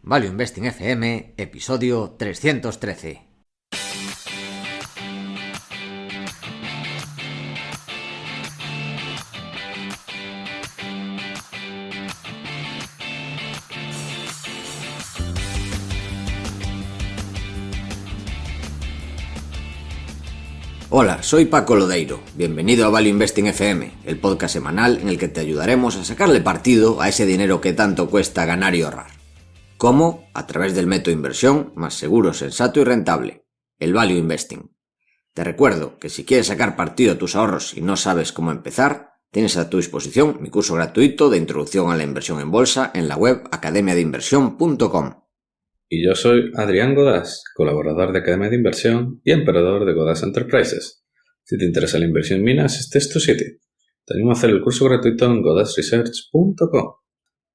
Value Investing FM, episodio 313. Hola, soy Paco Lodeiro. Bienvenido a Value Investing FM, el podcast semanal en el que te ayudaremos a sacarle partido a ese dinero que tanto cuesta ganar y ahorrar. ¿Cómo? A través del método de inversión más seguro, sensato y rentable, el Value Investing. Te recuerdo que si quieres sacar partido a tus ahorros y no sabes cómo empezar, tienes a tu disposición mi curso gratuito de introducción a la inversión en bolsa en la web academiadeinversión.com. Y yo soy Adrián Godás, colaborador de Academia de Inversión y emperador de Godás Enterprises. Si te interesa la inversión en minas, este es tu sitio. Te animo a hacer el curso gratuito en godasresearch.com.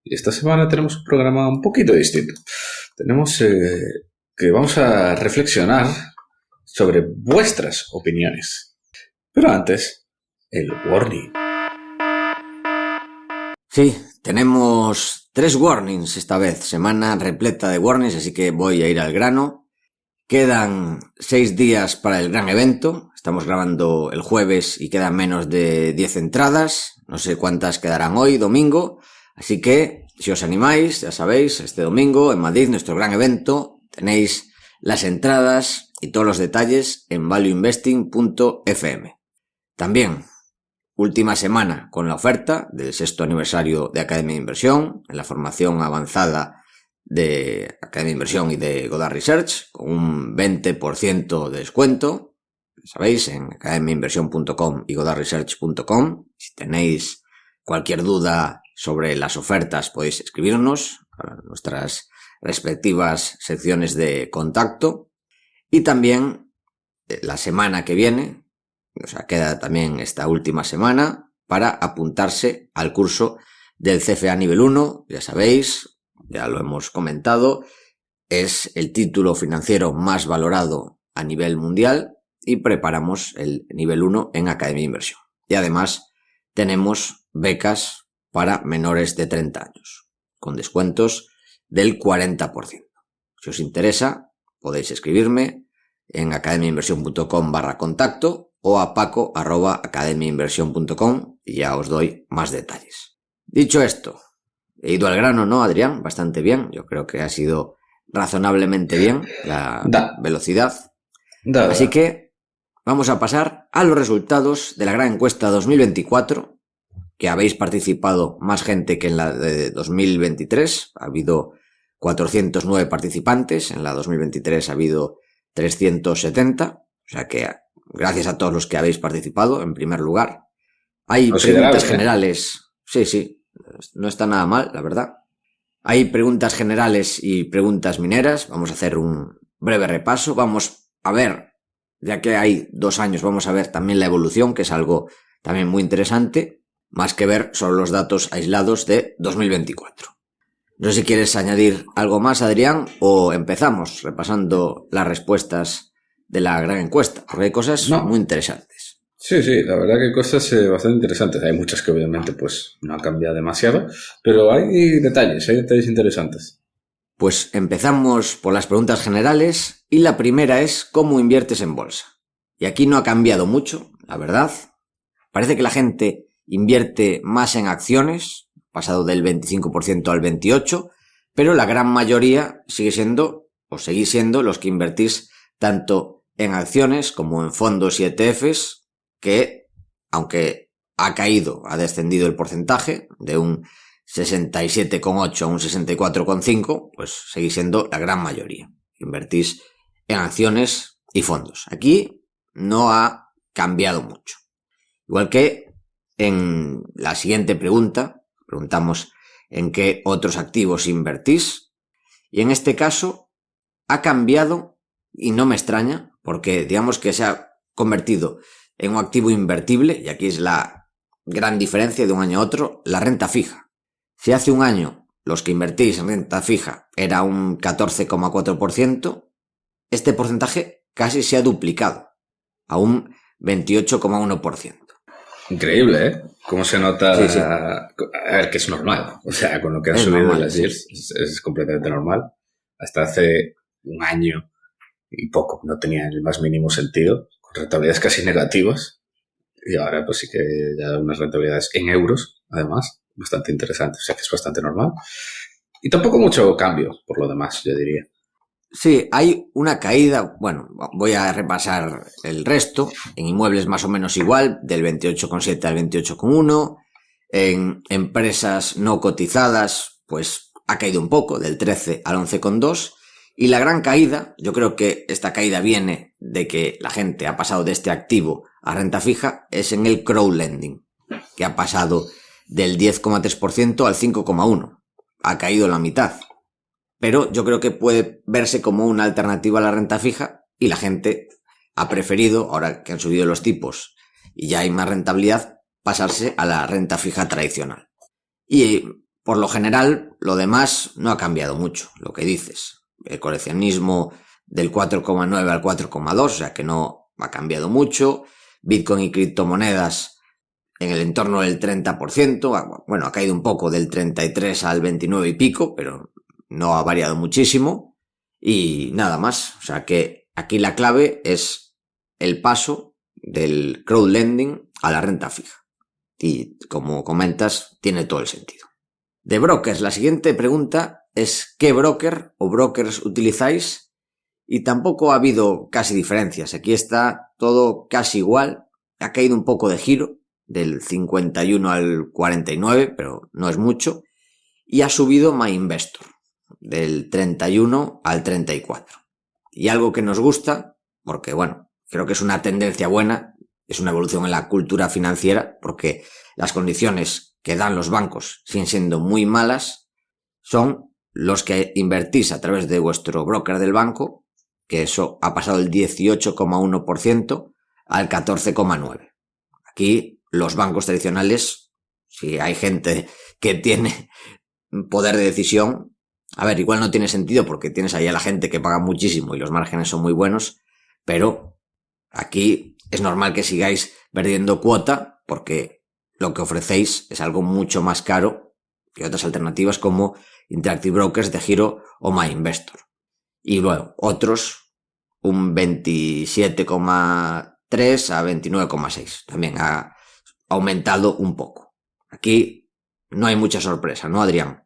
Y esta semana tenemos un programa un poquito distinto. Tenemos que vamos a reflexionar sobre vuestras opiniones. Pero antes, el warning. Sí, tenemos 3 warnings esta vez, semana repleta de warnings, así que voy a ir al grano. Quedan 6 días para el gran evento, estamos grabando el jueves y quedan menos de 10 entradas, no sé cuántas quedarán hoy, domingo, así que si os animáis, ya sabéis, este domingo en Madrid, nuestro gran evento, tenéis las entradas y todos los detalles en valueinvesting.fm. También, última semana con la oferta del 6º aniversario de Academia de Inversión, en la formación avanzada de Academia de Inversión y de Godás Research, con un 20% de descuento, sabéis, en academiainversión.com y godasresearch.com. Si tenéis cualquier duda sobre las ofertas, podéis escribirnos a nuestras respectivas secciones de contacto. Y también la semana que viene, o sea, queda también esta última semana para apuntarse al curso del CFA nivel 1, ya sabéis, ya lo hemos comentado, es el título financiero más valorado a nivel mundial y preparamos el nivel 1 en Academia de Inversión. Y además tenemos becas para menores de 30 años, con descuentos del 40%. Si os interesa, podéis escribirme en academiainversión.com/contacto o a paco@academiainversión.com y ya os doy más detalles. Dicho esto, he ido al grano, ¿no, Adrián? Bastante bien. Yo creo que ha sido razonablemente bien la velocidad. Así que vamos a pasar a los resultados de la gran encuesta 2024, que habéis participado más gente que en la de 2023. Ha habido 409 participantes, en la 2023 ha habido 370, o sea que gracias a todos los que habéis participado, en primer lugar. Hay preguntas generales. Sí, no está nada mal, la verdad. Hay preguntas generales y preguntas mineras. Vamos a hacer un breve repaso. Vamos a ver, ya que hay 2 años, vamos a ver también la evolución, que es algo también muy interesante, más que ver solo los datos aislados de 2024. No sé si quieres añadir algo más, Adrián, o empezamos repasando las respuestas de la gran encuesta, porque hay cosas muy interesantes. Sí, la verdad que hay cosas bastante interesantes. Hay muchas que obviamente pues no han cambiado demasiado, pero hay detalles interesantes. Pues empezamos por las preguntas generales y la primera es ¿cómo inviertes en bolsa? Y aquí no ha cambiado mucho, la verdad. Parece que la gente invierte más en acciones, pasado del 25% al 28%, pero la gran mayoría seguís siendo los que invertís tanto en acciones como en fondos y ETFs, que aunque ha descendido el porcentaje de un 67,8 a un 64,5, pues seguís siendo la gran mayoría. Invertís en acciones y fondos. Aquí no ha cambiado mucho. Igual que en la siguiente pregunta, preguntamos en qué otros activos invertís, y en este caso ha cambiado, y no me extraña, porque digamos que se ha convertido en un activo invertible, y aquí es la gran diferencia de un año a otro, la renta fija. Si hace un año los que invertís en renta fija era un 14,4%, este porcentaje casi se ha duplicado a un 28,1%. Increíble, ¿eh? Cómo se nota. Sí. A ver, que es normal. O sea, con lo que han subido las yields es completamente normal. hasta hace un año y poco no tenía el más mínimo sentido, con rentabilidades casi negativas, y ahora pues sí que ya unas rentabilidades en euros, además, bastante interesantes, o sea que es bastante normal. Y tampoco mucho cambio, por lo demás, yo diría. Sí, hay una caída, bueno, voy a repasar el resto, en inmuebles más o menos igual, del 28,7 al 28,1, en empresas no cotizadas, pues ha caído un poco, del 13 al 11,2, y la gran caída, yo creo que esta caída viene de que la gente ha pasado de este activo a renta fija, es en el crowdlending, que ha pasado del 10,3% al 5,1%, ha caído la mitad. Pero yo creo que puede verse como una alternativa a la renta fija y la gente ha preferido, ahora que han subido los tipos y ya hay más rentabilidad, pasarse a la renta fija tradicional. Y por lo general, lo demás no ha cambiado mucho, lo que dices. El coleccionismo del 4,9 al 4,2, o sea que no ha cambiado mucho. Bitcoin y criptomonedas en el entorno del 30%, bueno, ha caído un poco del 33 al 29 y pico, pero no ha variado muchísimo y nada más. O sea que aquí la clave es el paso del crowdlending a la renta fija. Y como comentas, tiene todo el sentido. De brokers, la siguiente pregunta es ¿qué broker o brokers utilizáis? Y tampoco ha habido casi diferencias. Aquí está todo casi igual. Ha caído un poco de giro, del 51 al 49, pero no es mucho. Y ha subido MyInvestor, del 31 al 34. Y algo que nos gusta, porque bueno, creo que es una tendencia buena, es una evolución en la cultura financiera, porque las condiciones que dan los bancos, siguen siendo muy malas, son los que invertís a través de vuestro broker del banco, que eso ha pasado del 18,1% al 14,9%. Aquí los bancos tradicionales, si hay gente que tiene poder de decisión, a ver, igual no tiene sentido porque tienes ahí a la gente que paga muchísimo y los márgenes son muy buenos, pero aquí es normal que sigáis perdiendo cuota porque lo que ofrecéis es algo mucho más caro que otras alternativas como Interactive Brokers, DeGiro o MyInvestor. Y luego otros, un 27,3 a 29,6. También ha aumentado un poco. Aquí no hay mucha sorpresa, ¿no, Adrián?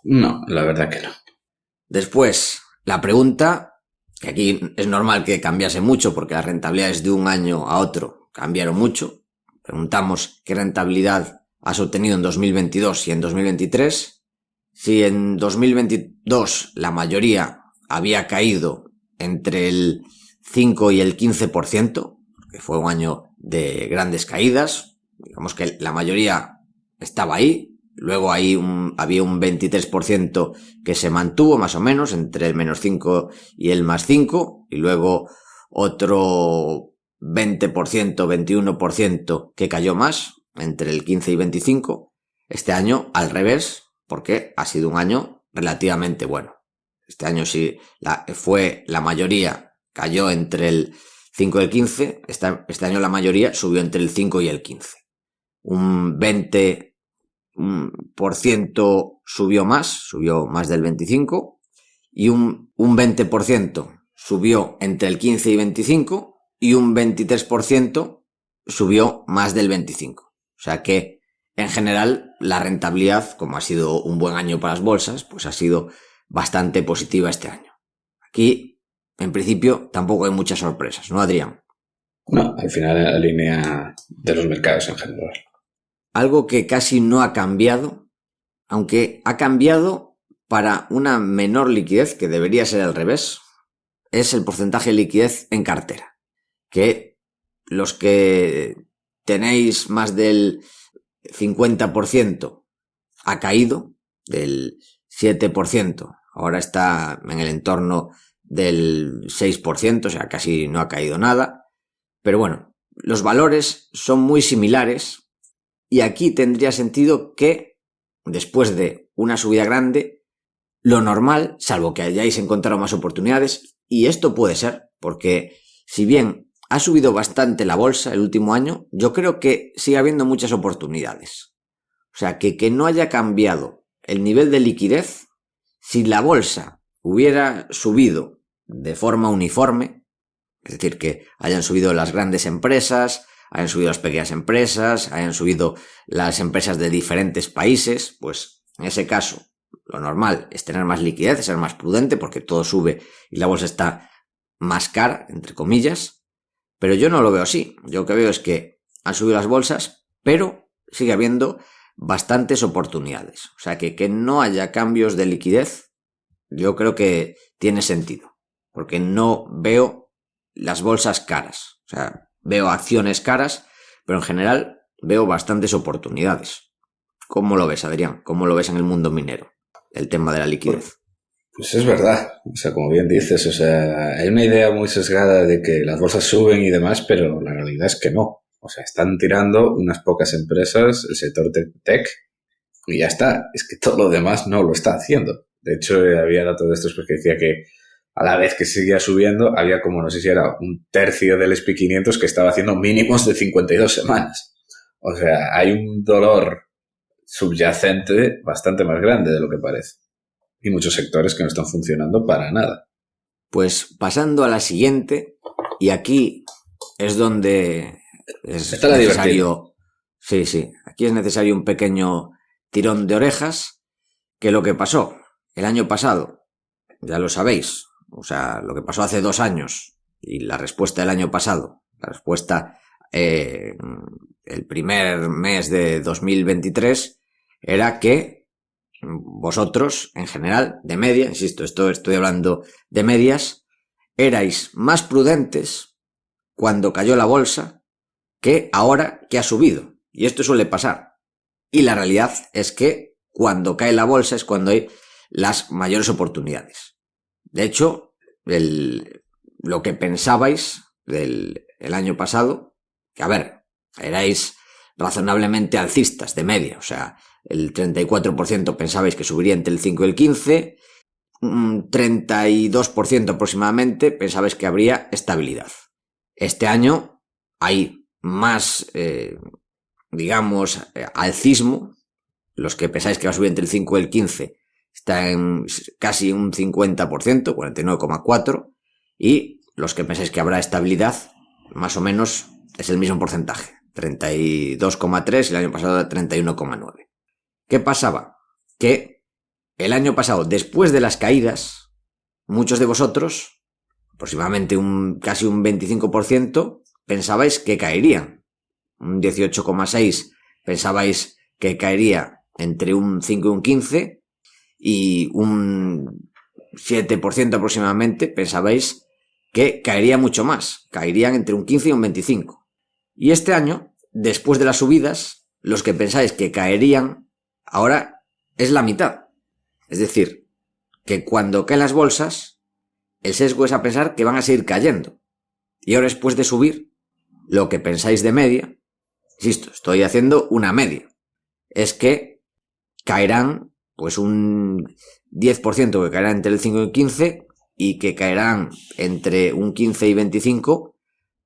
No, la verdad que no. Después, la pregunta, que aquí es normal que cambiase mucho porque las rentabilidades de un año a otro cambiaron mucho. Preguntamos qué rentabilidad has obtenido en 2022 y en 2023. Si en 2022 la mayoría había caído entre el 5 y el 15%, que fue un año de grandes caídas, digamos que la mayoría estaba ahí. Luego había un 23% que se mantuvo más o menos entre el menos 5 y el más 5. Y luego otro 20%, 21% que cayó más entre el 15 y 25. Este año al revés, porque ha sido un año relativamente bueno. Este año sí fue la mayoría, cayó entre el 5 y el 15. Este año la mayoría subió entre el 5 y el 15. Un 20% subió más del 25, y un 20% subió entre el 15 y 25 y un 23% subió más del 25. O sea que en general la rentabilidad, como ha sido un buen año para las bolsas, pues ha sido bastante positiva este año. Aquí, en principio, tampoco hay muchas sorpresas, ¿no, Adrián? No, al final la línea de los mercados en general. Algo que casi no ha cambiado, aunque ha cambiado para una menor liquidez, que debería ser al revés, es el porcentaje de liquidez en cartera. Que los que tenéis más del 50% ha caído, del 7%, ahora está en el entorno del 6%, o sea, casi no ha caído nada. Pero bueno, los valores son muy similares. Y aquí tendría sentido que, después de una subida grande, lo normal, salvo que hayáis encontrado más oportunidades, y esto puede ser, porque si bien ha subido bastante la bolsa el último año, yo creo que sigue habiendo muchas oportunidades. O sea, que no haya cambiado el nivel de liquidez, si la bolsa hubiera subido de forma uniforme, es decir, que hayan subido las grandes empresas, hayan subido las pequeñas empresas, hayan subido las empresas de diferentes países, pues en ese caso lo normal es tener más liquidez, ser más prudente porque todo sube y la bolsa está más cara, entre comillas, pero yo no lo veo así. Yo lo que veo es que han subido las bolsas, pero sigue habiendo bastantes oportunidades. O sea, que no haya cambios de liquidez, yo creo que tiene sentido, porque no veo las bolsas caras. O sea, veo acciones caras, pero en general veo bastantes oportunidades. ¿Cómo lo ves, Adrián? ¿Cómo lo ves en el mundo minero? El tema de la liquidez. Pues es verdad, o sea, como bien dices, o sea, hay una idea muy sesgada de que las bolsas suben y demás, pero la realidad es que no. O sea, están tirando unas pocas empresas, el sector tech, y ya está. Es que todo lo demás no lo está haciendo. De hecho, había datos de estos que decía que a la vez que seguía subiendo, había como, no sé si era un tercio del SP500 que estaba haciendo mínimos de 52 semanas. O sea, hay un dolor subyacente bastante más grande de lo que parece. Y muchos sectores que no están funcionando para nada. Pues pasando a la siguiente, y aquí es donde es Está la necesario... Sí, aquí es necesario un pequeño tirón de orejas, que lo que pasó el año pasado, ya lo sabéis, o sea, lo que pasó hace 2 años y la respuesta del año pasado, la respuesta el primer mes de 2023 era que vosotros, en general, de media, insisto, estoy hablando de medias, erais más prudentes cuando cayó la bolsa que ahora que ha subido. Y esto suele pasar. Y la realidad es que cuando cae la bolsa es cuando hay las mayores oportunidades. De hecho, lo que pensabais el año pasado, que a ver, erais razonablemente alcistas de media, o sea, el 34% pensabais que subiría entre el 5 y el 15, un 32% aproximadamente pensabais que habría estabilidad. Este año hay más, digamos, alcismo. Los que pensáis que va a subir entre el 5 y el 15 está en casi un 50%, 49,4%, y los que pensáis que habrá estabilidad, más o menos es el mismo porcentaje, 32,3% y el año pasado 31,9%. ¿Qué pasaba? Que el año pasado, después de las caídas, muchos de vosotros, aproximadamente casi un 25%, pensabais que caerían. Un 18,6% pensabais que caería entre un 5 y un 15%, y un 7% aproximadamente pensabais que caería mucho más, caerían entre un 15 y un 25%. Y este año, después de las subidas, los que pensáis que caerían, ahora es la mitad. Es decir, que cuando caen las bolsas, el sesgo es a pensar que van a seguir cayendo. Y ahora, después de subir, lo que pensáis de media, insisto, estoy haciendo una media, es que caerán pues un 10%, que caerá entre el 5 y el 15%, y que caerán entre un 15 y 25%,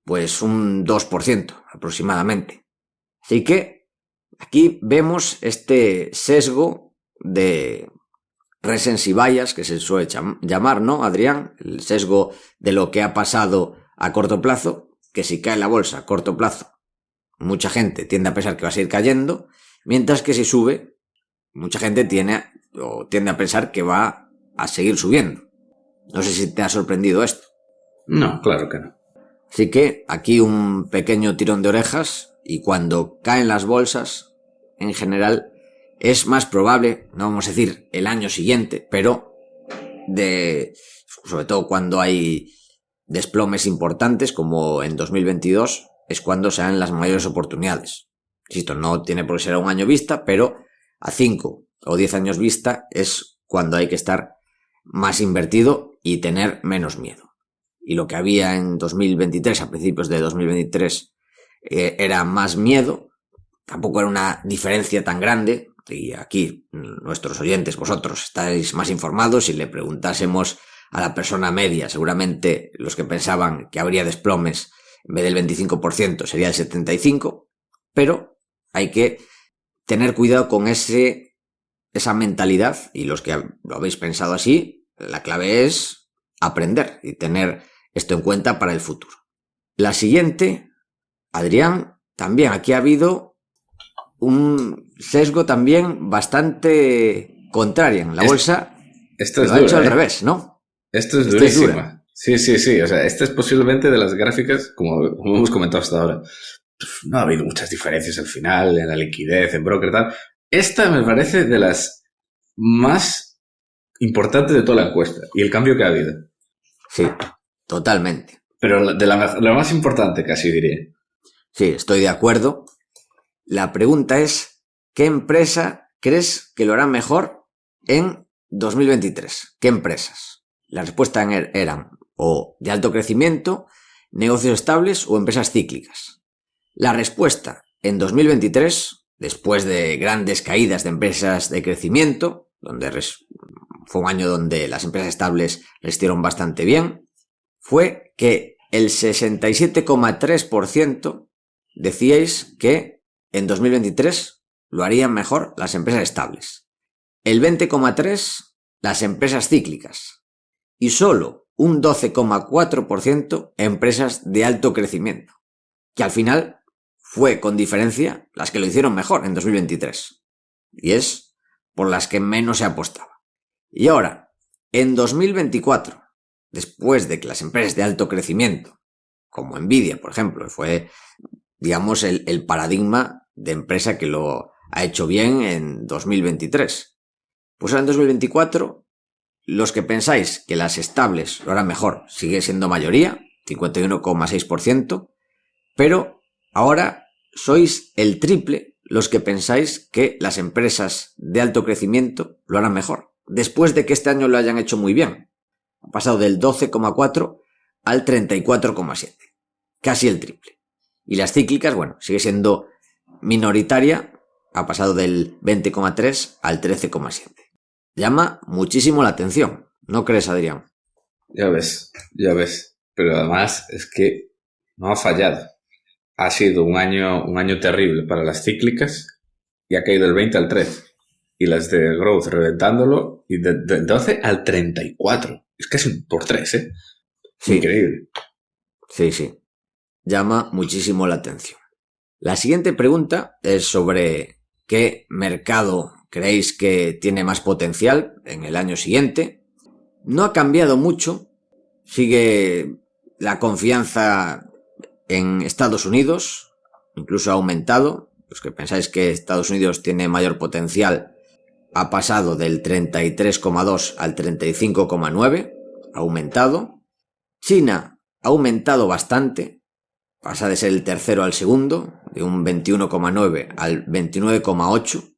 pues un 2% aproximadamente. Así que aquí vemos este sesgo de recency bias, que se suele llamar, ¿no, Adrián? El sesgo de lo que ha pasado a corto plazo, que si cae la bolsa a corto plazo, mucha gente tiende a pensar que va a seguir cayendo, mientras que si sube, mucha gente tiende a pensar que va a seguir subiendo. No sé si te ha sorprendido esto. No, claro que no. Así que aquí un pequeño tirón de orejas, y cuando caen las bolsas, en general, es más probable, no vamos a decir el año siguiente, pero sobre todo cuando hay desplomes importantes, como en 2022, es cuando se dan las mayores oportunidades. Insisto, no tiene por qué ser a un año vista, pero a 5 o 10 años vista es cuando hay que estar más invertido y tener menos miedo. Y lo que había en 2023, a principios de 2023, era más miedo. Tampoco era una diferencia tan grande. Y aquí nuestros oyentes, vosotros, estáis más informados. Si le preguntásemos a la persona media, seguramente los que pensaban que habría desplomes en vez del 25% sería el 75%. Pero hay que tener cuidado con esa mentalidad, y los que lo habéis pensado así, la clave es aprender y tener esto en cuenta para el futuro. La siguiente, Adrián, también aquí ha habido un sesgo también bastante contrario en la bolsa. Esto es lo ha hecho al revés, ¿no? Esto es durísima. Sí. O sea, esta es posiblemente de las gráficas, como hemos comentado hasta ahora. No ha habido muchas diferencias al final, en la liquidez, en broker, tal. Esta me parece de las más importantes de toda la encuesta y el cambio que ha habido. Sí, totalmente. Pero de la más importante, casi diría. Sí, estoy de acuerdo. La pregunta es, ¿qué empresa crees que lo hará mejor en 2023? ¿Qué empresas? La respuesta eran o de alto crecimiento, negocios estables o empresas cíclicas. La respuesta en 2023, después de grandes caídas de empresas de crecimiento, donde fue un año donde las empresas estables resistieron bastante bien, fue que el 67,3% decíais que en 2023 lo harían mejor las empresas estables. El 20,3% las empresas cíclicas. Y solo un 12,4% empresas de alto crecimiento. Que al final fue con diferencia las que lo hicieron mejor en 2023. Y es por las que menos se apostaba. Y ahora, en 2024, después de que las empresas de alto crecimiento, como Nvidia, por ejemplo, fue, digamos, el paradigma de empresa que lo ha hecho bien en 2023. Pues ahora en 2024, los que pensáis que las estables lo harán mejor sigue siendo mayoría, 51,6%, pero ahora sois el triple los que pensáis que las empresas de alto crecimiento lo harán mejor, después de que este año lo hayan hecho muy bien. Ha pasado del 12,4 al 34,7, casi el triple. Y las cíclicas, bueno, sigue siendo minoritaria, ha pasado del 20,3 al 13,7. Llama muchísimo la atención, ¿no crees, Adrián? Ya ves. Pero además es que no ha fallado. Ha sido un año terrible para las cíclicas y ha caído del 20 al 13. Y las de growth reventándolo y del 12 al 34. Es casi por 3, ¿eh? Sí. Increíble. Sí. Llama muchísimo la atención. La siguiente pregunta es sobre qué mercado creéis que tiene más potencial en el año siguiente. No ha cambiado mucho. Sigue la confianza en Estados Unidos. Incluso ha aumentado. Los que pensáis que Estados Unidos tiene mayor potencial ha pasado del 33,2 al 35,9. Ha aumentado. China ha aumentado bastante. Pasa de ser el tercero al segundo, de un 21,9 al 29,8.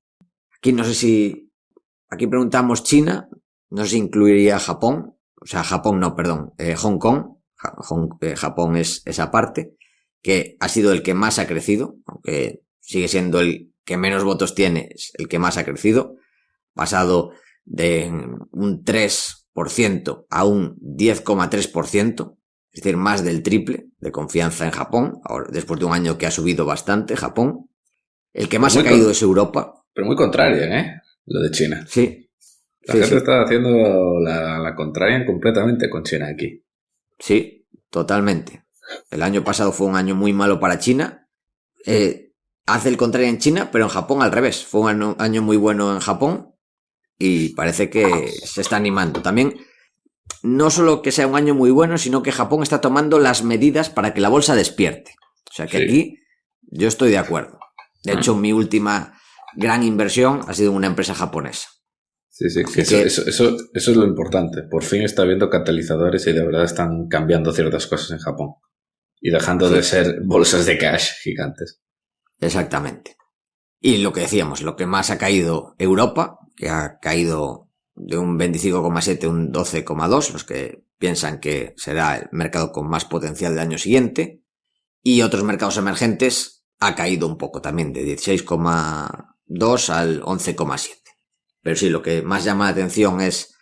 Aquí no sé si... Aquí preguntamos China, no sé si incluiría Japón. O sea, Japón no, perdón, Hong Kong. Japón es esa parte, que ha sido el que más ha crecido, aunque sigue siendo el que menos votos tiene, es el que más ha crecido. Pasado de un 3% a un 10,3%. Es decir, más del triple de confianza en Japón, ahora, después de un año que ha subido bastante Japón. El que más ha caído es Europa. Pero muy contraria, ¿eh? Lo de China. Sí. La gente está haciendo la contraria completamente con China aquí. Sí, totalmente. El año pasado fue un año muy malo para China. Hace el contrario en China, pero en Japón al revés. Fue un año muy bueno en Japón y parece que se está animando. También... No solo que sea un año muy bueno, sino que Japón está tomando las medidas para que la bolsa despierte. O sea que sí. Aquí yo estoy de acuerdo. De hecho, mi última gran inversión ha sido en una empresa japonesa. Sí, eso es lo importante. Por fin está habiendo catalizadores y de verdad están cambiando ciertas cosas en Japón. Y dejando de ser bolsas de cash gigantes. Exactamente. Y lo que decíamos, lo que más ha caído Europa, que ha caído... de un 25,7 a un 12,2, los que piensan que será el mercado con más potencial del año siguiente, y otros mercados emergentes ha caído un poco también, de 16,2 al 11,7. Pero sí, lo que más llama la atención es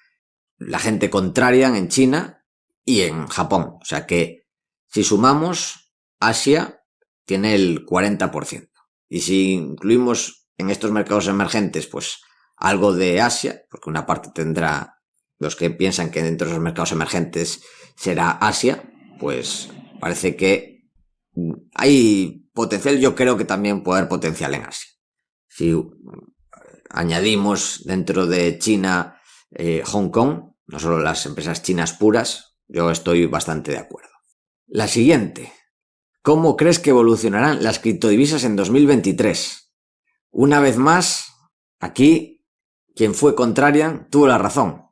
la gente contraria en China y en Japón. O sea que si sumamos, Asia tiene el 40%. Y si incluimos en estos mercados emergentes, pues algo de Asia, porque una parte tendrá los que piensan que dentro de los mercados emergentes será Asia, pues parece que hay potencial. Yo creo que también puede haber potencial en Asia. Si añadimos dentro de China Hong Kong, no solo las empresas chinas puras, yo estoy bastante de acuerdo. La siguiente. ¿Cómo crees que evolucionarán las criptodivisas en 2023? Una vez más, aquí, quien fue contrarian tuvo la razón.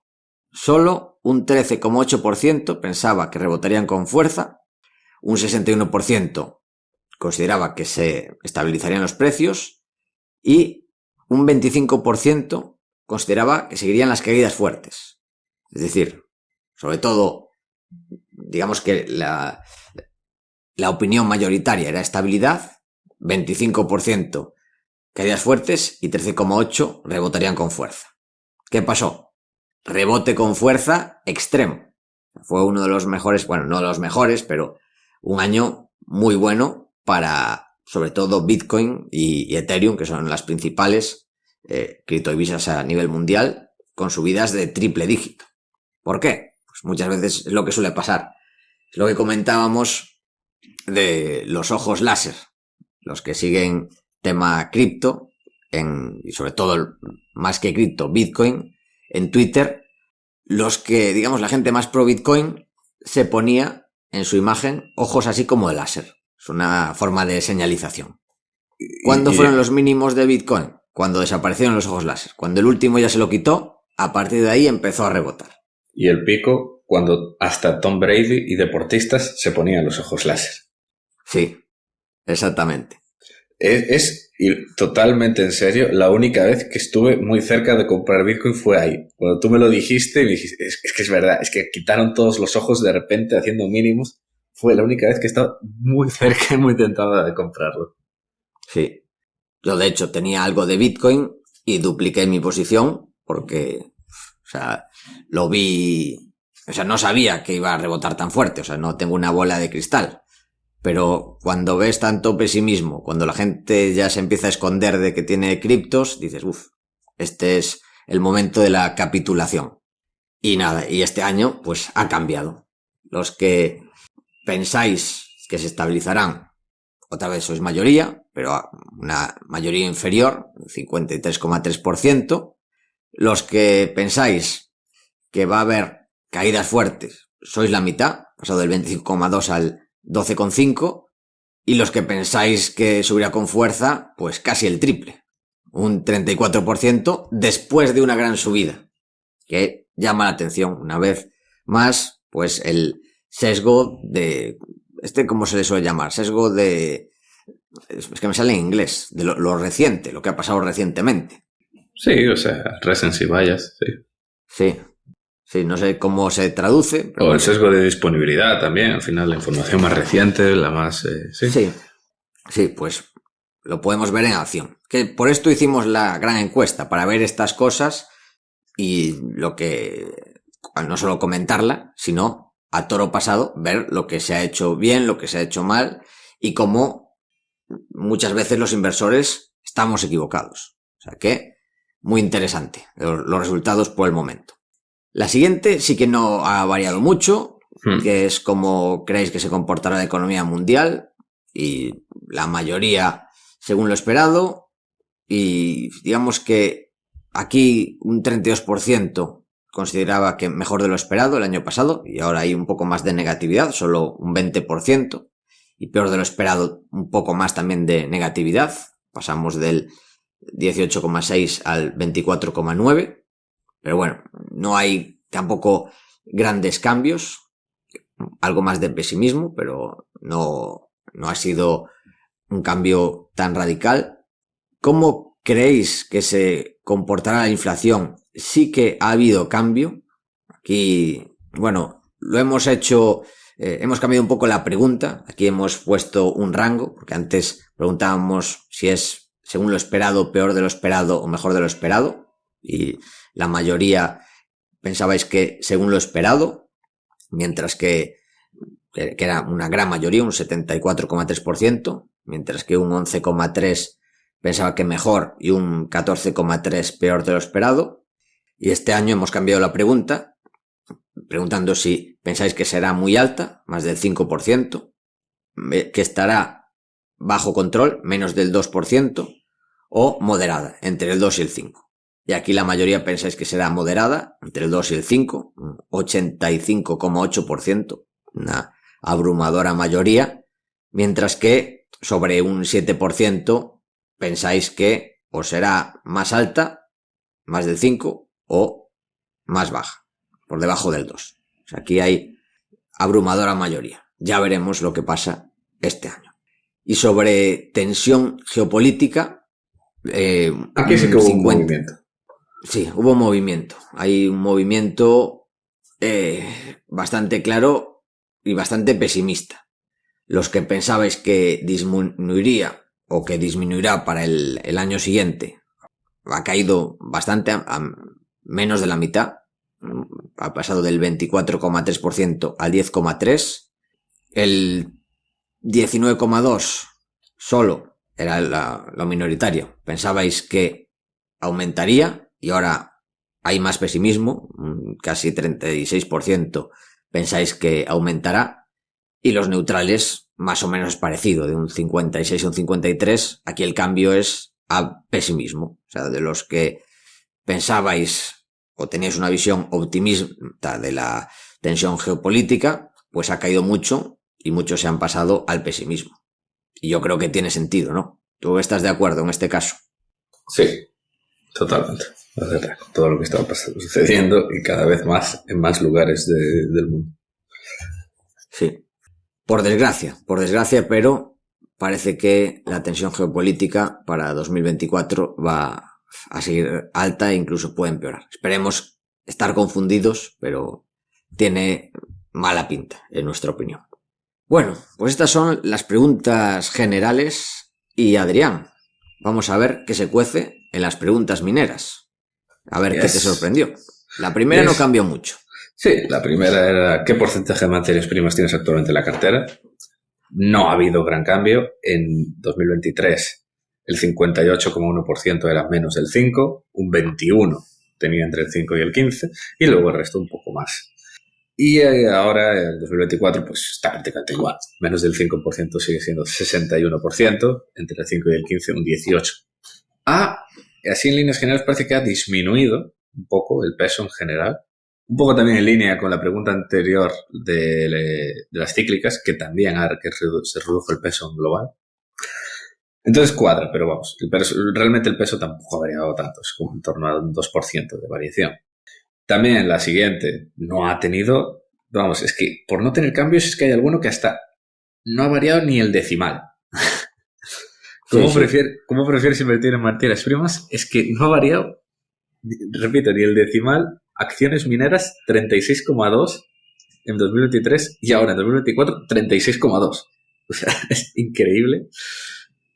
Solo un 13,8% pensaba que rebotarían con fuerza, un 61% consideraba que se estabilizarían los precios y un 25% consideraba que seguirían las caídas fuertes. Es decir, sobre todo, digamos que la opinión mayoritaria era estabilidad, 25% caídas fuertes y 13,8% rebotarían con fuerza. ¿Qué pasó? Rebote con fuerza extremo. Fue uno de los mejores, bueno, no de los mejores, pero un año muy bueno para, sobre todo, Bitcoin y Ethereum, que son las principales criptodivisas a nivel mundial, con subidas de triple dígito. ¿Por qué? Pues muchas veces es lo que suele pasar. Es lo que comentábamos de los ojos láser, los que siguen tema cripto, y sobre todo, más que cripto, Bitcoin, en Twitter, los que, digamos, la gente más pro Bitcoin se ponía en su imagen ojos así como de láser. Es una forma de señalización. ¿Cuándo fueron los mínimos de Bitcoin? Cuando desaparecieron los ojos láser. Cuando el último ya se lo quitó, a partir de ahí empezó a rebotar. Y el pico, cuando hasta Tom Brady y deportistas se ponían los ojos láser. Sí, exactamente. Es totalmente en serio, la única vez que estuve muy cerca de comprar Bitcoin fue ahí. Cuando tú me lo dijiste, me dijiste, es que es verdad, es que quitaron todos los ojos de repente haciendo mínimos. Fue la única vez que estaba muy cerca y muy tentada de comprarlo. Sí. Yo, de hecho, tenía algo de Bitcoin y dupliqué mi posición porque, o sea, lo vi, o sea, no sabía que iba a rebotar tan fuerte, o sea, no tengo una bola de cristal. Pero cuando ves tanto pesimismo, cuando la gente ya se empieza a esconder de que tiene criptos, dices, este es el momento de la capitulación. Y nada, y este año pues ha cambiado. Los que pensáis que se estabilizarán, otra vez sois mayoría, pero una mayoría inferior, 53,3%. Los que pensáis que va a haber caídas fuertes, sois la mitad, pasado del 25,2 al 12,5, y los que pensáis que subirá con fuerza, pues casi el triple, un 34% después de una gran subida, que llama la atención. Una vez más, pues el sesgo de, ¿cómo se le suele llamar? Sesgo de, es que me sale en inglés, de lo reciente, lo que ha pasado recientemente. Sí, o sea, recency bias, sí. Sí, no sé cómo se traduce. Pero o el sesgo de disponibilidad también, al final la información más reciente, la más... Sí, pues lo podemos ver en acción. Que por esto hicimos la gran encuesta, para ver estas cosas y lo que... no solo comentarla, sino a toro pasado, ver lo que se ha hecho bien, lo que se ha hecho mal y cómo muchas veces los inversores estamos equivocados. O sea que, muy interesante los resultados por el momento. La siguiente sí que no ha variado mucho, que es cómo creéis que se comportará la economía mundial, y la mayoría según lo esperado, y digamos que aquí un 32% consideraba que mejor de lo esperado el año pasado, y ahora hay un poco más de negatividad, solo un 20%, y peor de lo esperado un poco más también de negatividad, pasamos del 18,6 al 24,9%. Pero bueno, no hay tampoco grandes cambios, algo más de pesimismo, pero no ha sido un cambio tan radical. ¿Cómo creéis que se comportará la inflación? Sí que ha habido cambio. Aquí, bueno, lo hemos hecho, hemos cambiado un poco la pregunta. Aquí hemos puesto un rango, porque antes preguntábamos si es según lo esperado, peor de lo esperado o mejor de lo esperado. Y la mayoría pensabais que según lo esperado, mientras que era una gran mayoría, un 74,3%, mientras que un 11,3% pensaba que mejor y un 14,3% peor de lo esperado. Y este año hemos cambiado la pregunta preguntando si pensáis que será muy alta, más del 5%, que estará bajo control, menos del 2%, o moderada, entre el 2 y el 5. Y aquí la mayoría pensáis que será moderada, entre el 2 y el 5, 85,8%, una abrumadora mayoría, mientras que sobre un 7% pensáis que o será más alta, más del 5, o más baja, por debajo del 2. O sea, aquí hay abrumadora mayoría. Ya veremos lo que pasa este año. Y sobre tensión geopolítica, aquí sí que hubo un movimiento. Sí, hubo movimiento. Hay un movimiento bastante claro y bastante pesimista. Los que pensabais que disminuiría o que disminuirá para el año siguiente ha caído bastante, a menos de la mitad. Ha pasado del 24,3% al 10,3%. El 19,2% solo era lo minoritario. Pensabais que aumentaría y ahora hay más pesimismo, casi 36% pensáis que aumentará, y los neutrales más o menos parecido, de un 56 a un 53, aquí el cambio es a pesimismo. O sea, de los que pensabais o teníais una visión optimista de la tensión geopolítica, pues ha caído mucho y muchos se han pasado al pesimismo. Y yo creo que tiene sentido, ¿no? ¿Tú estás de acuerdo en este caso? Sí, totalmente. Todo lo que está sucediendo y cada vez más en más lugares del mundo. Sí. Por desgracia, pero parece que la tensión geopolítica para 2024 va a seguir alta e incluso puede empeorar. Esperemos estar confundidos, pero tiene mala pinta, en nuestra opinión. Bueno, pues estas son las preguntas generales y Adrián, vamos a ver qué se cuece en las preguntas mineras. A ver qué te sorprendió. La primera no cambió mucho. Sí, la primera era ¿qué porcentaje de materias primas tienes actualmente en la cartera? No ha habido gran cambio. En 2023 el 58,1% era menos del 5%, un 21% tenía entre el 5 y el 15%, y luego el resto un poco más. Y ahora, en 2024, pues está prácticamente igual. Menos del 5% sigue siendo 61%, entre el 5 y el 15, un 18%. Así en líneas generales parece que ha disminuido un poco el peso en general. Un poco también en línea con la pregunta anterior de las cíclicas, que también se redujo el peso en global. Entonces cuadra, pero vamos, realmente el peso tampoco ha variado tanto, es como en torno a un 2% de variación. También la siguiente no ha tenido, vamos, es que por no tener cambios es que hay alguno que hasta no ha variado ni el decimal. ¿Cómo prefieres invertir en materias primas? Es que no ha variado, repito, ni el decimal. Acciones mineras 36,2 en 2023 y ahora en 2024 36,2. O sea, es increíble.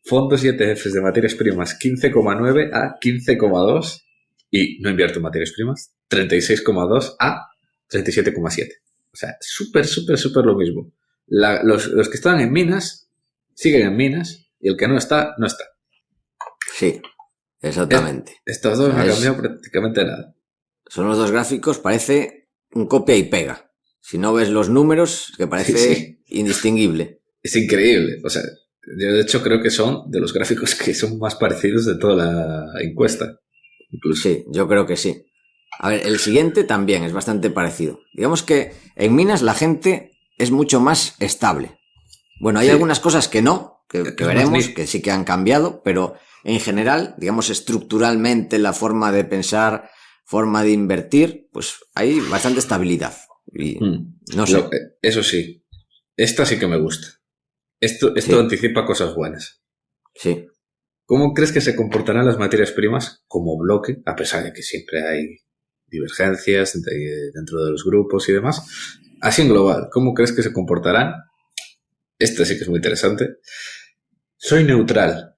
Fondos y ETFs de materias primas 15,9 a 15,2 y no invierto en materias primas 36,2 a 37,7. O sea, súper lo mismo. Los que están en minas siguen en minas y el que no está, no está. Sí, exactamente. Estos dos no han cambiado prácticamente nada. Son los dos gráficos, parece un copia y pega. Si no ves los números, que parece indistinguible. Es increíble. O sea, yo de hecho creo que son de los gráficos que son más parecidos de toda la encuesta. Incluso. Sí, yo creo que sí. A ver, el siguiente también es bastante parecido. Digamos que en minas la gente es mucho más estable. Bueno, hay algunas cosas que no, que veremos, que sí que han cambiado, pero en general, digamos estructuralmente, la forma de pensar, forma de invertir, pues hay bastante estabilidad. Y no sé. Eso sí, esta sí que me gusta. Esto anticipa cosas buenas. Sí. ¿Cómo crees que se comportarán las materias primas como bloque, a pesar de que siempre hay divergencias dentro de los grupos y demás? Así en global, ¿cómo crees que se comportarán? Este sí que es muy interesante. Soy neutral,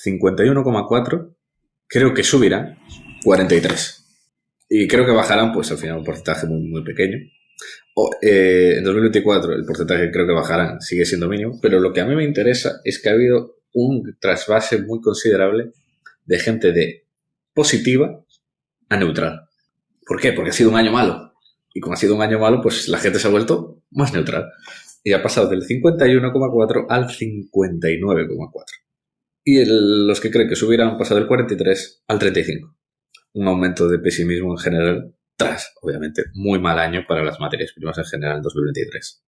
51,4. Creo que subirán, 43. Y creo que bajarán, pues al final un porcentaje muy, muy pequeño. En 2024 el porcentaje creo que bajarán, sigue siendo mínimo, pero lo que a mí me interesa es que ha habido un trasvase muy considerable de gente de positiva a neutral. ¿Por qué? Porque ha sido un año malo. Y como ha sido un año malo, pues la gente se ha vuelto más neutral. Y ha pasado del 51,4 al 59,4. Y los que creen que subirán han pasado del 43 al 35. Un aumento de pesimismo en general tras, obviamente, muy mal año para las materias primas en general en 2023.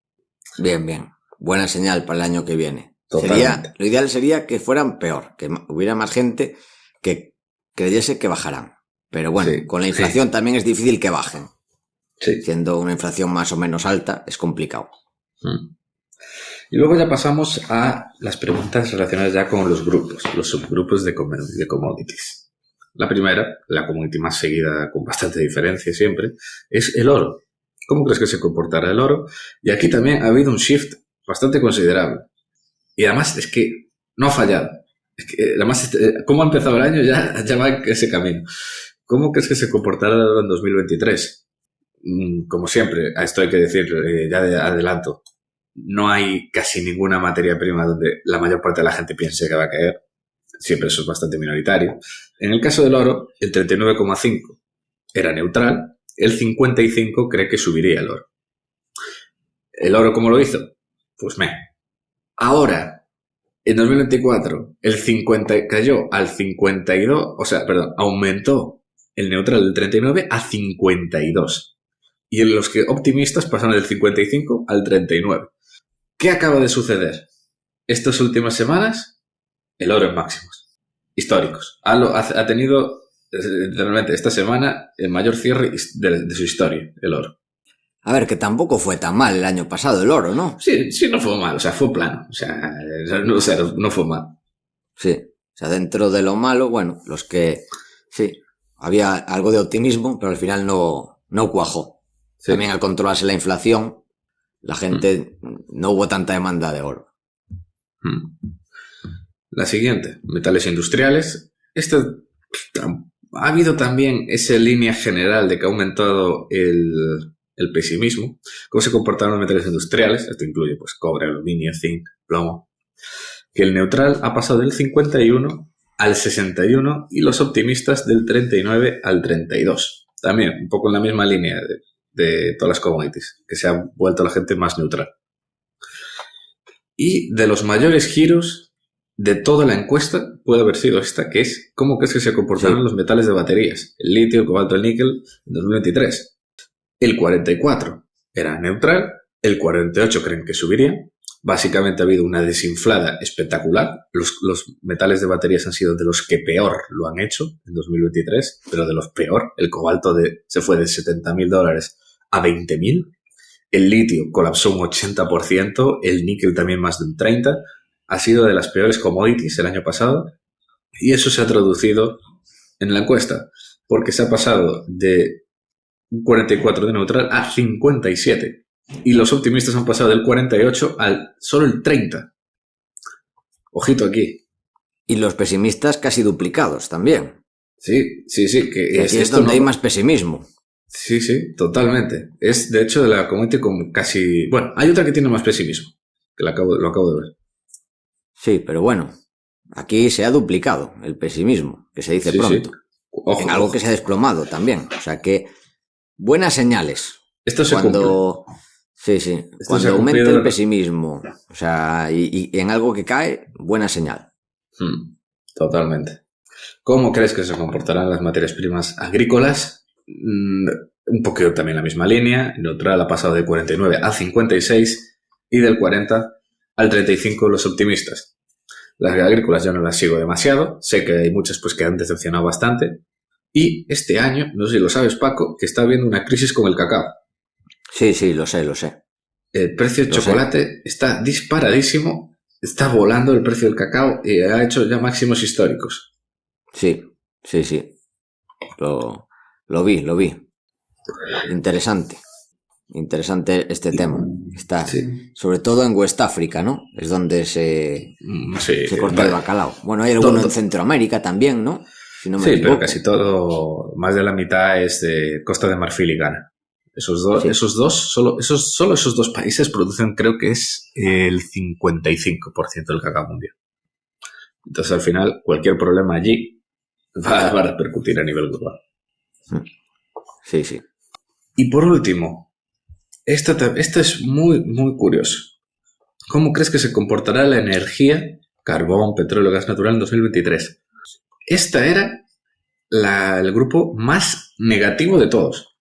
Bien, bien. Buena señal para el año que viene. Lo ideal sería que fueran peor, que hubiera más gente que creyese que bajarán. Pero bueno, sí, con la inflación también es difícil que bajen. Sí. Siendo una inflación más o menos alta, es complicado. Y luego ya pasamos a las preguntas relacionadas ya con los grupos, los subgrupos de commodities. La primera, la commodity más seguida con bastante diferencia siempre, es el oro. ¿Cómo crees que se comportará el oro? Y aquí también ha habido un shift bastante considerable. Y además es que no ha fallado. Es que, además, ¿cómo ha empezado el año? Ya va en ese camino. ¿Cómo crees que se comportará el oro en 2023? Como siempre, a esto hay que decir ya de adelanto, no hay casi ninguna materia prima donde la mayor parte de la gente piense que va a caer. Siempre eso es bastante minoritario. En el caso del oro, el 39,5 era neutral, el 55 cree que subiría el oro. ¿El oro cómo lo hizo? Pues Ahora, en 2024, el 50 cayó al 52, aumentó el neutral del 39 a 52. Y en los que optimistas pasaron del 55 al 39. ¿Qué acaba de suceder? Estas últimas semanas, el oro en máximos históricos. Ha tenido, realmente, esta semana el mayor cierre de su historia, el oro. A ver, que tampoco fue tan mal el año pasado el oro, ¿no? Sí, no fue mal, fue plano. No fue mal. Sí, dentro de lo malo, bueno, sí, había algo de optimismo, pero al final no cuajó. Sí. También al controlarse la inflación, la gente no hubo tanta demanda de oro. La siguiente, metales industriales. Ha habido también esa línea general de que ha aumentado el pesimismo. ¿Cómo se comportaron los metales industriales? Esto incluye pues cobre, aluminio, zinc, plomo. Que el neutral ha pasado del 51 al 61 y los optimistas del 39 al 32. También un poco en la misma línea de todas las commodities, que se ha vuelto la gente más neutral. Y de los mayores giros de toda la encuesta puede haber sido esta, que es ¿cómo crees que se comportarán los metales de baterías? El litio, el cobalto, el níquel en 2023. El 44 era neutral, el 48 creen que subiría. Básicamente ha habido una desinflada espectacular. Los metales de baterías han sido de los que peor lo han hecho en 2023, pero de los peor. El cobalto se fue de $70,000 a 20,000. El litio colapsó un 80%, el níquel también más de un 30%. Ha sido de las peores commodities el año pasado y eso se ha traducido en la encuesta porque se ha pasado de un 44 de neutral a 57 y los optimistas han pasado del 48 al solo el 30. Ojito aquí. Y los pesimistas casi duplicados también. Sí. Que aquí es donde hay más pesimismo. Sí, totalmente. Es, de hecho, de la commodity con casi... Bueno, hay otra que tiene más pesimismo, que lo acabo de ver. Sí, pero bueno, aquí se ha duplicado el pesimismo, que se dice pronto. Sí. Ojo, algo que se ha desplomado también. O sea que, buenas señales. Esto se cuando cumple. Sí. Cuando aumenta el pesimismo, o sea, y en algo que cae, buena señal. Totalmente. ¿Cómo crees que se comportarán las materias primas agrícolas? Un poquito también la misma línea. Neutral ha pasado de 49 a 56 y del 40 al 35 los optimistas. Las agrícolas yo no las sigo demasiado. Sé que hay muchas pues que han decepcionado bastante. Y este año, no sé si lo sabes, Paco, que está habiendo una crisis con el cacao. Sí, lo sé. El precio del chocolate está disparadísimo. Está volando el precio del cacao y ha hecho ya máximos históricos. Sí. Lo vi. Interesante este tema. Está sobre todo en West África, ¿no? Es donde se corta el bacalao. Bueno, hay alguno en Centroamérica también, ¿no? Si no me equivoco. Pero casi todo, más de la mitad es de Costa de Marfil y Ghana. Solo esos dos países producen, creo que es el 55% del cacao mundial. Entonces, al final, cualquier problema allí va a repercutir a nivel global. Sí. Y por último, esto es muy, muy curioso. ¿Cómo crees que se comportará la energía, carbón, petróleo, gas natural en 2023? Esta era el grupo más negativo de todos,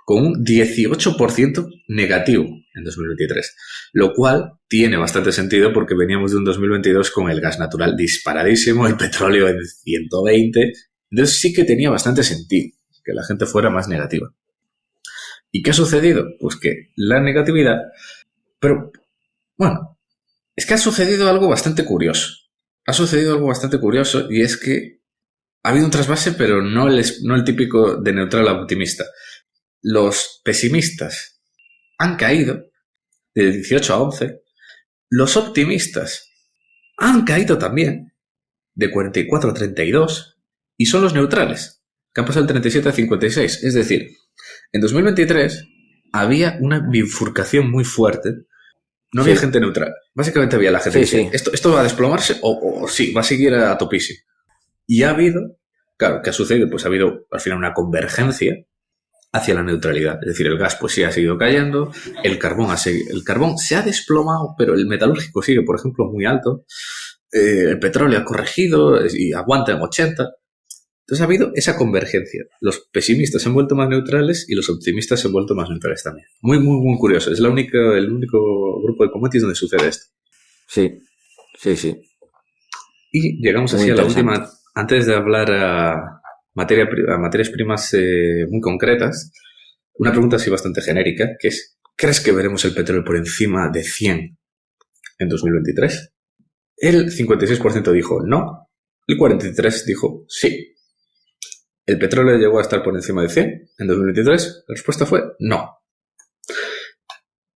con un 18% negativo en 2023, lo cual tiene bastante sentido porque veníamos de un 2022 con el gas natural disparadísimo, el petróleo en 120, entonces sí que tenía bastante sentido que la gente fuera más negativa. ¿Y qué ha sucedido? Pues que la negatividad, pero bueno, es que ha sucedido algo bastante curioso. Ha sucedido algo bastante curioso y es que ha habido un trasvase, pero no el típico de neutral a optimista. Los pesimistas han caído de 18 a 11. Los optimistas han caído también de 44 a 32. Y son los neutrales, que han pasado del 37 a 56. Es decir, en 2023 había una bifurcación muy fuerte. No había gente neutral. Básicamente había la gente que decía, ¿esto va a desplomarse o sí, va a seguir a topísimo? Y ha habido, claro, ¿qué ha sucedido? Pues ha habido al final una convergencia hacia la neutralidad. Es decir, el gas pues sí ha seguido cayendo, el carbón se ha desplomado, pero el metalúrgico sigue, por ejemplo, muy alto. El petróleo ha corregido y aguanta en 80. Entonces ha habido esa convergencia. Los pesimistas se han vuelto más neutrales y los optimistas se han vuelto más neutrales también. Muy, muy, muy curioso. Es el único grupo de commodities donde sucede esto. Sí. Y llegamos así a la última, antes de hablar a materias primas muy concretas, una pregunta así bastante genérica, que es, ¿crees que veremos el petróleo por encima de 100 en 2023? El 56% dijo no, el 43% dijo sí. ¿El petróleo llegó a estar por encima de 100 en 2023? La respuesta fue no.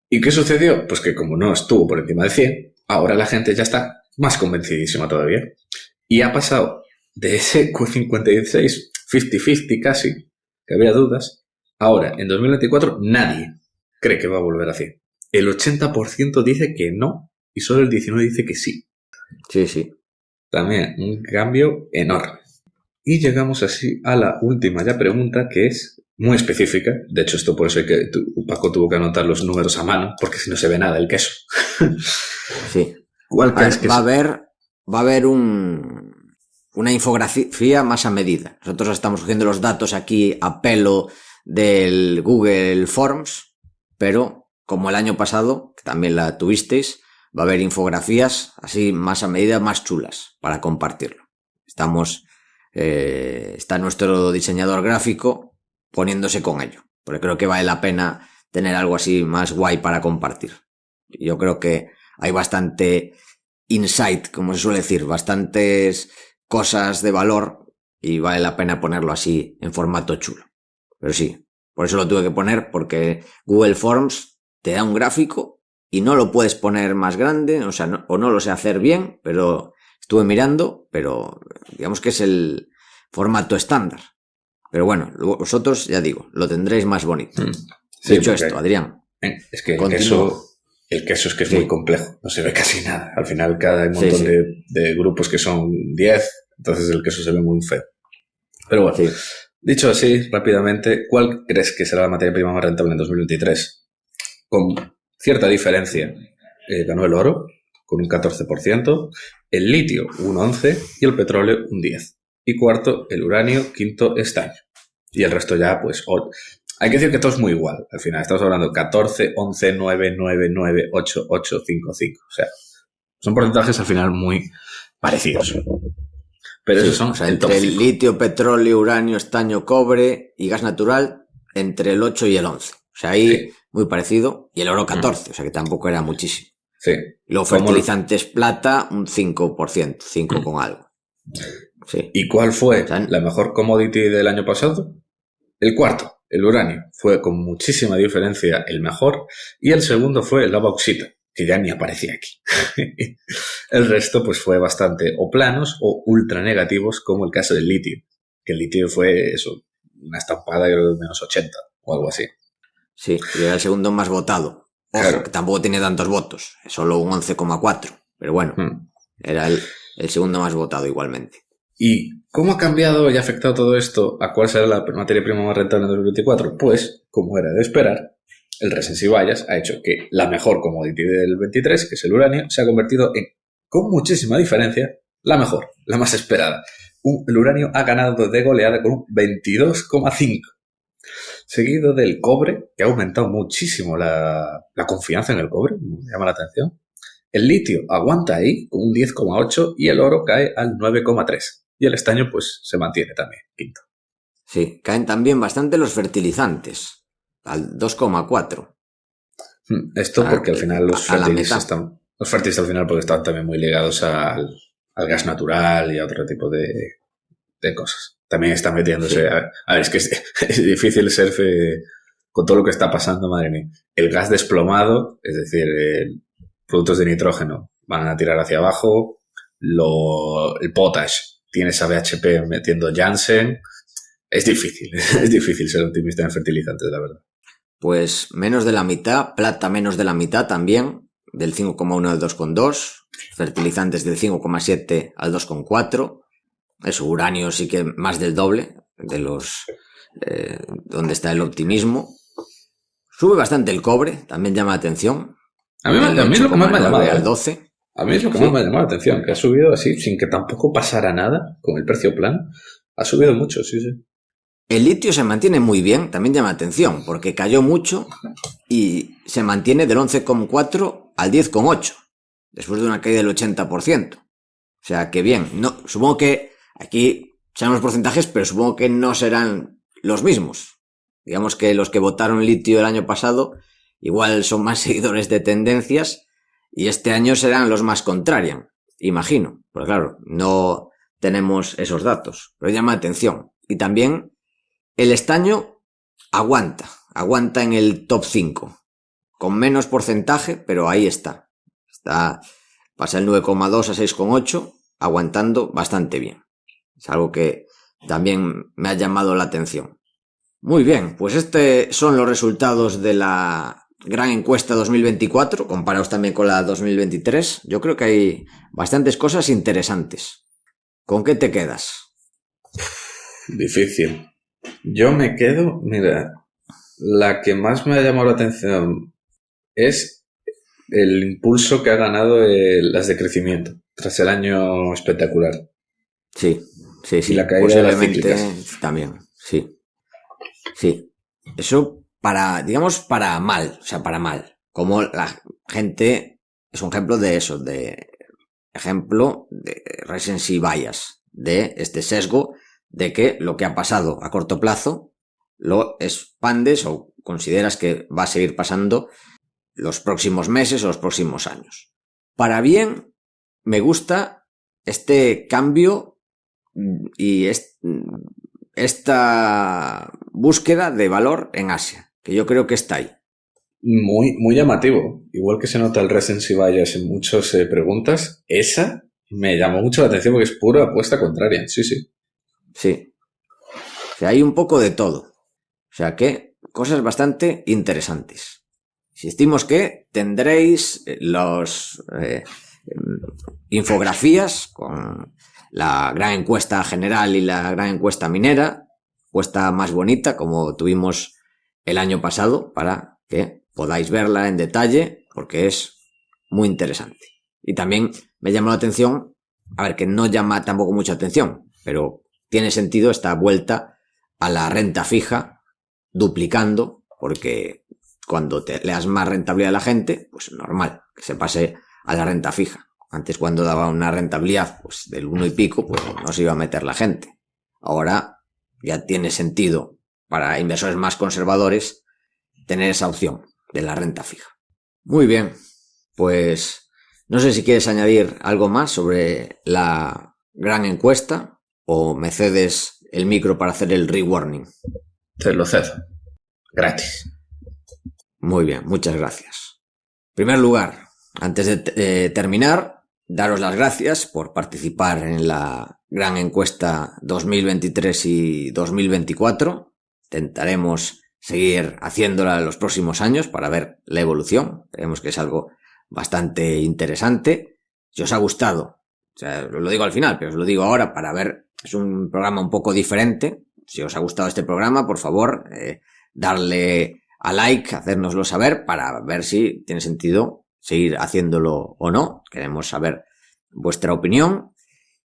¿Y qué sucedió? Pues que como no estuvo por encima de 100, ahora la gente ya está más convencidísima todavía. Y ha pasado de ese 56, 50-50 casi, que había dudas, ahora en 2024 nadie cree que va a volver a 100. El 80% dice que no y solo el 19% dice que sí. Sí. También un cambio enorme. Y llegamos así a la última ya pregunta, que es muy específica. De hecho, esto por eso Paco tuvo que anotar los números a mano, porque si no se ve nada el queso. Sí. ¿Cuál crees que va a haber una infografía más a medida. Nosotros estamos cogiendo los datos aquí a pelo del Google Forms, pero como el año pasado, que también la tuvisteis, va a haber infografías así más a medida, más chulas para compartirlo. Está nuestro diseñador gráfico poniéndose con ello, porque creo que vale la pena tener algo así más guay para compartir. Yo creo que hay bastante insight, como se suele decir, bastantes cosas de valor y vale la pena ponerlo así en formato chulo. Pero sí, por eso lo tuve que poner, porque Google Forms te da un gráfico y no lo puedes poner más grande, o sea, no lo sé hacer bien, pero estuve mirando, pero digamos que es el formato estándar. Pero bueno, vosotros, ya digo, lo tendréis más bonito. Sí, dicho esto, Adrián. Es que el queso es que es muy complejo, no se ve casi nada. Al final hay un montón de grupos que son 10, entonces el queso se ve muy feo. Pero bueno, dicho así, rápidamente, ¿cuál crees que será la materia prima más rentable en 2023? Con cierta diferencia, ganó el oro, con un 14%, el litio un 11% y el petróleo un 10%. Y cuarto, el uranio, quinto, estaño. Y el resto ya, pues, hay que decir que todo es muy igual. Al final estamos hablando de 14, 11, 9, 9, 9, 8, 8, 5, 5. O sea, son porcentajes al final muy parecidos. Pero esos son el top 5. El litio, petróleo, uranio, estaño, cobre y gas natural, entre el 8 y el 11. O sea, ahí muy parecido. Y el oro 14, o sea que tampoco era muchísimo. Sí. Los fertilizantes plata, un 5%, 5 con algo. Sí. ¿Y cuál fue la mejor commodity del año pasado? El cuarto, el uranio. Fue con muchísima diferencia el mejor. Y el segundo fue la bauxita, que ya ni aparecía aquí. El resto pues fue bastante o planos o ultra negativos, como el caso del litio. Que el litio fue eso, una estampada de menos 80 o algo así. Sí, y era el segundo más votado. Ojo, claro, que tampoco tiene tantos votos, solo un 11,4. Pero bueno, era el segundo más votado igualmente. ¿Y cómo ha cambiado y afectado todo esto a cuál será la materia prima más rentable en 2024? Pues, como era de esperar, el Recency Bias ha hecho que la mejor commodity del 23, que es el uranio, se ha convertido en, con muchísima diferencia, la mejor, la más esperada. El uranio ha ganado de goleada con un 22,5. Seguido del cobre, que ha aumentado muchísimo la confianza en el cobre, me llama la atención. El litio aguanta ahí con un 10,8 y el oro cae al 9,3. Y el estaño pues se mantiene también, quinto. Sí, caen también bastante los fertilizantes, al 2,4. Esto porque al final los fertilizantes al final porque están también muy ligados al gas natural y a otro tipo de cosas. También está metiéndose... Sí. A ver, es que es difícil ser con todo lo que está pasando, madre mía. El gas desplomado, es decir, productos de nitrógeno van a tirar hacia abajo. El potash, tienes a BHP metiendo Janssen. Es difícil ser optimista en fertilizantes, la verdad. Pues menos de la mitad, plata menos de la mitad también, del 5,1 al 2,2, fertilizantes del 5,7 al 2,4, eso, uranio sí que más del doble de los donde está el optimismo. Sube bastante el cobre, también llama la atención. A mí es lo que más me ha llamado. Al 12. A mí es lo que más me ha llamado la atención, que ha subido así, sin que tampoco pasara nada con el precio plano. Ha subido mucho, sí. El litio se mantiene muy bien, también llama la atención, porque cayó mucho y se mantiene del 11,4 al 10,8, después de una caída del 80%. O sea, que bien. No, supongo que aquí serán los porcentajes, pero supongo que no serán los mismos. Digamos que los que votaron litio el año pasado igual son más seguidores de tendencias y este año serán los más contrarian, imagino. Porque claro, no tenemos esos datos, pero llama la atención. Y también el estaño aguanta en el top 5, con menos porcentaje, pero ahí está. Pasa el 9,2 a 6,8, aguantando bastante bien. Es algo que también me ha llamado la atención. Muy bien, pues estos son los resultados de la gran encuesta 2024, comparados también con la 2023. Yo creo que hay bastantes cosas interesantes. ¿Con qué te quedas? Difícil. Yo me quedo, mira, la que más me ha llamado la atención es el impulso que ha ganado las de crecimiento tras el año espectacular. Sí. Y la caída de las cíclicas. También, sí. Eso para mal, o sea, para mal. Como la gente es un ejemplo de eso, de recency bias, de este sesgo de que lo que ha pasado a corto plazo lo expandes o consideras que va a seguir pasando los próximos meses o los próximos años. Para bien, me gusta este cambio y esta búsqueda de valor en Asia, que yo creo que está ahí. Muy, muy llamativo. Igual que se nota el recency bias en muchas preguntas, esa me llamó mucho la atención porque es pura apuesta contraria. Sí. Sí. O sea, hay un poco de todo. O sea que cosas bastante interesantes. Insistimos que tendréis los infografías con la gran encuesta general y la gran encuesta minera, encuesta más bonita como tuvimos el año pasado, para que podáis verla en detalle porque es muy interesante. Y también me llamó la atención, a ver, que no llama tampoco mucha atención, pero tiene sentido esta vuelta a la renta fija duplicando, porque cuando le das más rentabilidad a la gente, pues normal que se pase a la renta fija. Antes, cuando daba una rentabilidad pues del 1 y pico, pues no se iba a meter la gente. Ahora ya tiene sentido para inversores más conservadores tener esa opción de la renta fija. Muy bien, pues no sé si quieres añadir algo más sobre la gran encuesta o me cedes el micro para hacer el rewarning. Te lo cedo. Gratis. Muy bien, muchas gracias. En primer lugar, antes de terminar, daros las gracias por participar en la gran encuesta 2023 y 2024. Intentaremos seguir haciéndola en los próximos años para ver la evolución. Creemos que es algo bastante interesante. Si os ha gustado, o sea, os lo digo al final, pero os lo digo ahora para ver Es un programa un poco diferente. Si os ha gustado este programa, por favor, darle a like, hacérnoslo saber para ver si tiene sentido seguir haciéndolo o no. Queremos saber vuestra opinión.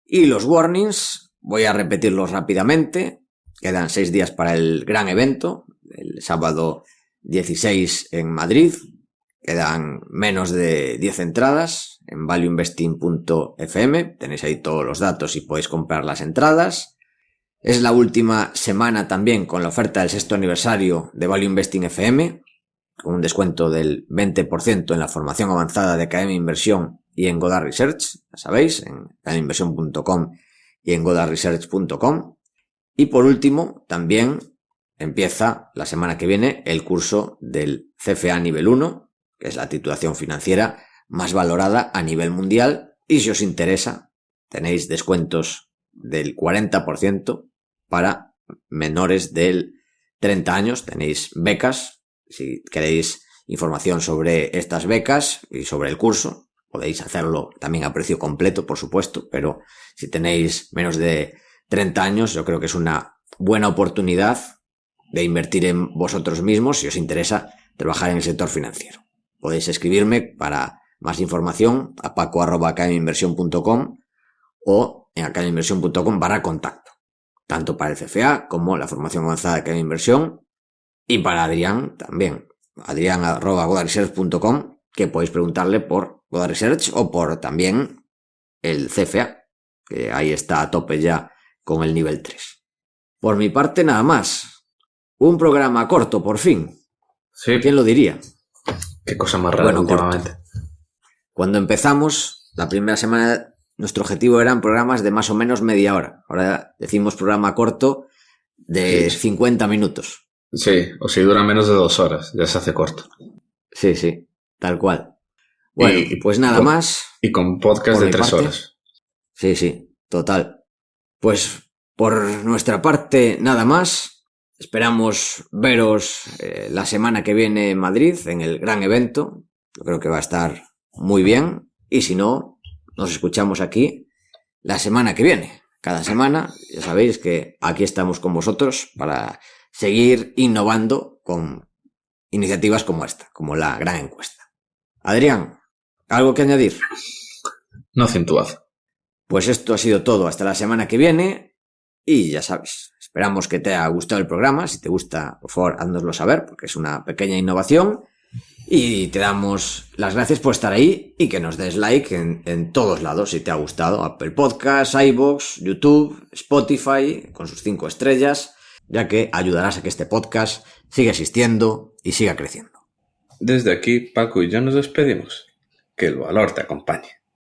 Y los warnings, voy a repetirlos rápidamente. Quedan 6 días para el gran evento, el sábado 16 en Madrid. Quedan menos de 10 entradas en valueinvesting.fm. Tenéis ahí todos los datos y podéis comprar las entradas. Es la última semana también con la oferta del 6º aniversario de Value Investing FM, con un descuento del 20% en la formación avanzada de Academia de Inversión y en Godard Research, ya sabéis, en academiainversión.com y en godardresearch.com. Y por último, también empieza la semana que viene el curso del CFA nivel 1, que es la titulación financiera más valorada a nivel mundial, y si os interesa, tenéis descuentos del 40% para menores de 30 años, tenéis becas. Si queréis información sobre estas becas y sobre el curso, podéis hacerlo también a precio completo, por supuesto, pero si tenéis menos de 30 años, yo creo que es una buena oportunidad de invertir en vosotros mismos si os interesa trabajar en el sector financiero. Podéis escribirme para más información a paco@academiainversión.com o en academiainversión.com/contacto, tanto para el CFA como la formación avanzada de Academia de Inversión, y para Adrián también, adrian@godardresearch.com, que podéis preguntarle por Godard Research o por también el CFA, que ahí está a tope ya con el nivel 3. Por mi parte, nada más. Un programa corto, por fin. Sí. ¿Quién lo diría? Qué cosa más rara últimamente. Corto. Cuando empezamos, la primera semana, nuestro objetivo eran programas de más o menos media hora. Ahora decimos programa corto de 50 minutos. Sí, o si dura menos de 2 horas, ya se hace corto. Sí, tal cual. Bueno, pues nada más. Y con podcast de 3 horas. Sí, total. Pues por nuestra parte, nada más. Esperamos veros la semana que viene en Madrid, en el gran evento. Yo creo que va a estar muy bien. Y si no, nos escuchamos aquí la semana que viene. Cada semana, ya sabéis que aquí estamos con vosotros para seguir innovando con iniciativas como esta, como la gran encuesta. Adrián, ¿algo que añadir? No acentuado. Pues esto ha sido todo. Hasta la semana que viene. Y ya sabes, esperamos que te haya gustado el programa. Si te gusta, por favor, háznoslo saber, porque es una pequeña innovación. Y te damos las gracias por estar ahí y que nos des like en todos lados si te ha gustado. Apple Podcasts, iVoox, YouTube, Spotify, con sus 5 estrellas, ya que ayudarás a que este podcast siga existiendo y siga creciendo. Desde aquí, Paco y yo nos despedimos. Que el valor te acompañe.